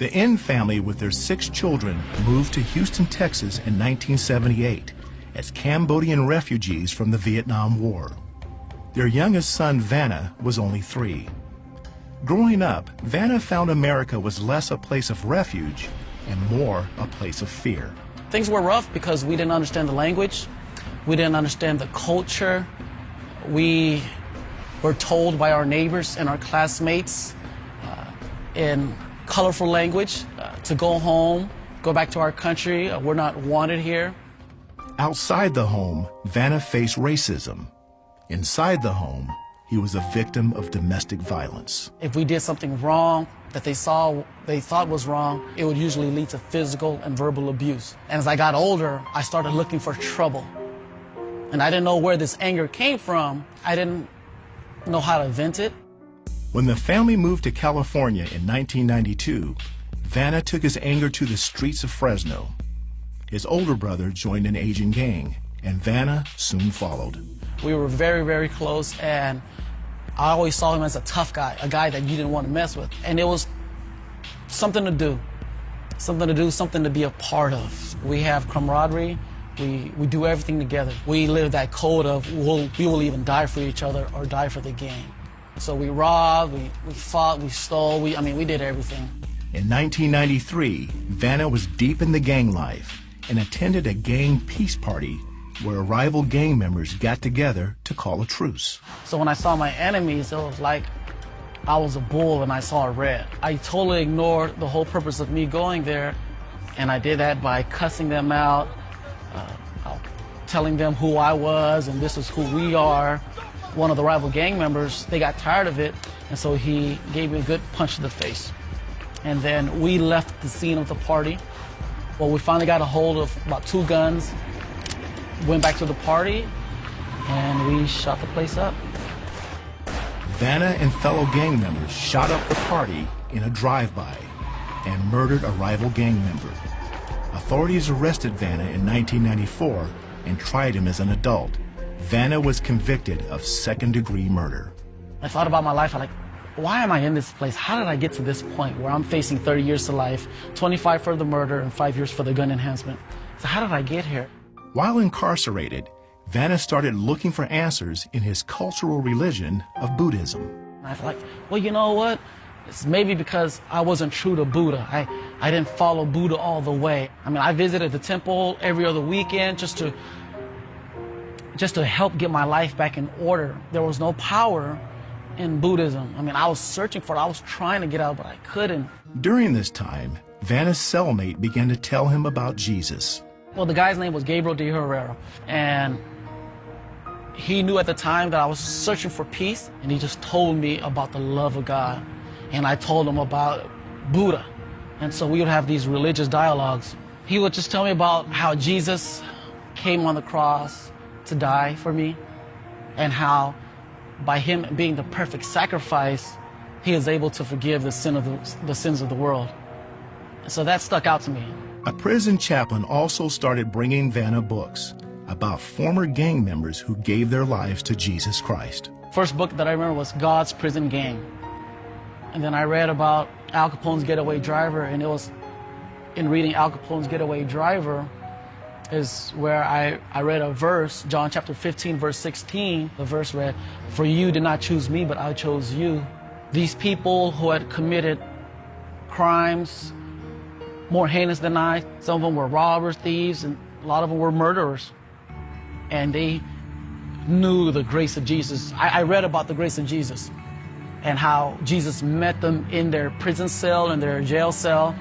The N family with their 6 children moved to Houston, Texas in 1978 as Cambodian refugees from the Vietnam War. Their youngest son, Vanna, was only 3. Growing up, Vanna found America was less a place of refuge and more a place of fear. Things were rough because we didn't understand the language, we didn't understand the culture. We were told by our neighbors and our classmates in colorful language to go home, go back to our country, we're not wanted here. Outside the home, Vanna faced racism. Inside the home, he was a victim of domestic violence. If we did something wrong that they thought was wrong, it would usually lead to physical and verbal abuse. And as I got older, I started looking for trouble. And I didn't know where this anger came from. I didn't know how to vent it. When the family moved to California in 1992, Vanna took his anger to the streets of Fresno. His older brother joined an Asian gang, and Vanna soon followed. We were very, very close, and I always saw him as a tough guy, a guy that you didn't want to mess with. And it was something to do, something to be a part of. We have camaraderie. We do everything together. We live that code of we will even die for each other or die for the gang. So we robbed, we fought, we stole, we did everything. In 1993, Vanna was deep in the gang life and attended a gang peace party where rival gang members got together to call a truce. So when I saw my enemies, it was like I was a bull and I saw red. I totally ignored the whole purpose of me going there, and I did that by cussing them out, telling them who I was and this is who we are. One of the rival gang members, they got tired of it, and so he gave me a good punch to the face. And then we left the scene of the party. Well, we finally got a hold of about 2 guns, went back to the party, and we shot the place up. Vanna and fellow gang members shot up the party in a drive-by and murdered a rival gang member. Authorities arrested Vanna in 1994 and tried him as an adult. Vanna was convicted of second-degree murder. I thought about my life, I'm like, why am I in this place? How did I get to this point where I'm facing 30 years to life, 25 for the murder, and 5 years for the gun enhancement? So how did I get here? While incarcerated, Vanna started looking for answers in his cultural religion of Buddhism. And I was like, well, you know what? It's maybe because I wasn't true to Buddha. I didn't follow Buddha all the way. I visited the temple every other weekend just to help get my life back in order. There was no power in Buddhism. I was searching for it. I was trying to get out, but I couldn't. During this time, Vanna's cellmate began to tell him about Jesus. Well, the guy's name was Gabriel de Herrera, and he knew at the time that I was searching for peace, and he just told me about the love of God. And I told him about Buddha. And so we would have these religious dialogues. He would just tell me about how Jesus came on the cross to die for me, and how by him being the perfect sacrifice, he is able to forgive the sins of the world. So that stuck out to me. A prison chaplain also started bringing Vanna books about former gang members who gave their lives to Jesus Christ. First book that I remember was God's Prison Gang. And then I read about Al Capone's Getaway Driver, and it was in reading Al Capone's Getaway Driver is where I read a verse, John chapter 15, verse 16. The verse read, "For you did not choose me, but I chose you." These people who had committed crimes more heinous than I, some of them were robbers, thieves, and a lot of them were murderers. And they knew the grace of Jesus. I read about the grace of Jesus and how Jesus met them in their prison cell, in their jail cell,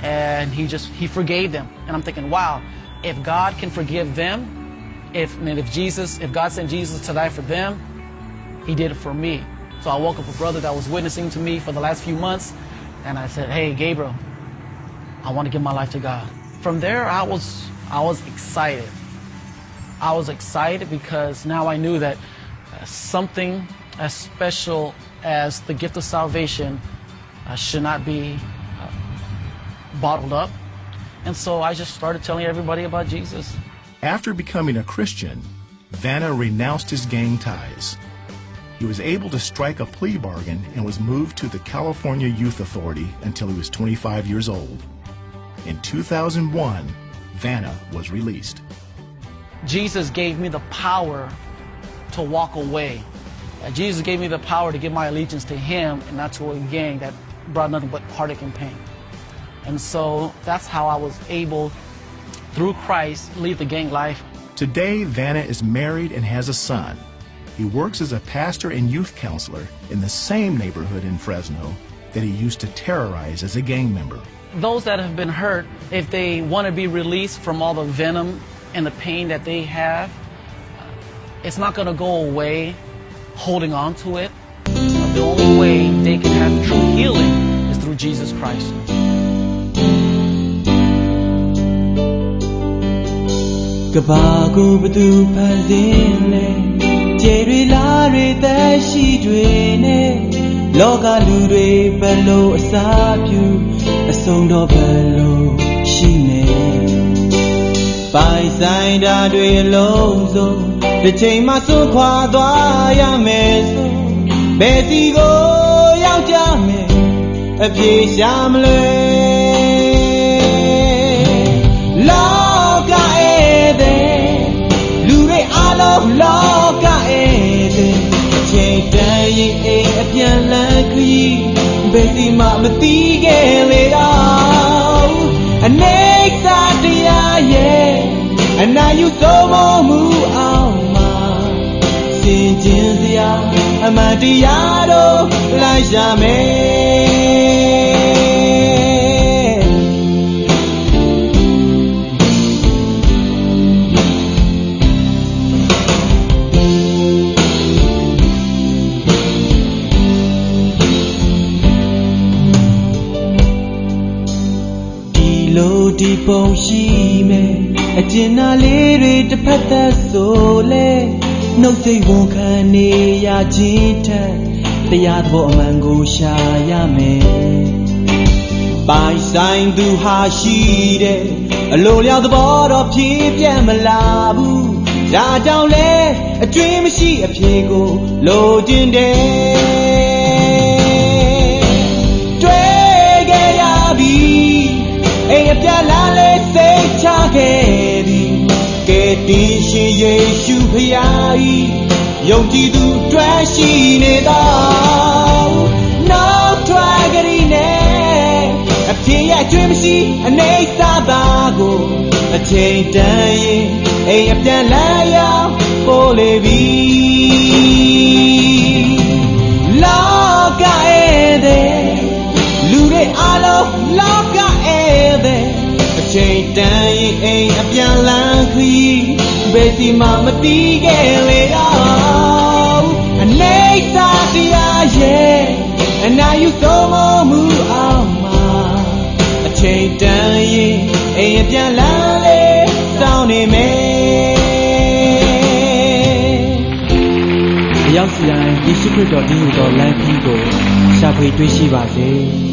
and he forgave them. And I'm thinking, wow, if God can forgive them, if God sent Jesus to die for them, he did it for me. So I woke up a brother that was witnessing to me for the last few months, and I said, hey, Gabriel, I want to give my life to God. From there, I was excited. I was excited because now I knew that something as special as the gift of salvation should not be bottled up. And so I just started telling everybody about Jesus. After becoming a Christian, Vanna renounced his gang ties. He was able to strike a plea bargain and was moved to the California Youth Authority until he was 25 years old. In 2001, Vanna was released. Jesus gave me the power to walk away. Jesus gave me the power to give my allegiance to Him and not to a gang that brought nothing but heartache and pain. And so that's how I was able, through Christ, leave the gang life. Today, Vanna is married and has a son. He works as a pastor and youth counselor in the same neighborhood in Fresno that he used to terrorize as a gang member. Those that have been hurt, if they want to be released from all the venom and the pain that they have, it's not going to go away holding on to it. The only way they can have true healing is through Jesus Christ. And now you so more move on my sin jinsia amadiado la jamais Dilo di pong shi me A jinna lere de pata sole No say won kane ya jinta Taya thabo aman ko sha ya me Pai sain tu ha shi de A lo liao thabo do phie pyan ma la bu Da jaung le a twin ma shi a phie ko lo jin de Twe ge ya bi Ai a pya la le sei cha ge di Ke tin shin Yesu phaya yi Yong ji tu twa shi ne da No twa ga ri ne A phie ya twin ma shi a nei sa ba ko A chain dan yin Ai a pyan la ya po le bi Lo ka e de Lu de a lo ka e de Chain down ain't a pian lang khi Besi ma mati ke le ao A nei sa tia ye And now you so mo mu ao ma A chain down ain't a pian lang le Sao ne me ရောက်စီတိုင်းယေရှုခရစ်တော်တည်ဟူသောလမ်းခရီးကိုရှာဖွေတွေ့ရှိပါစေ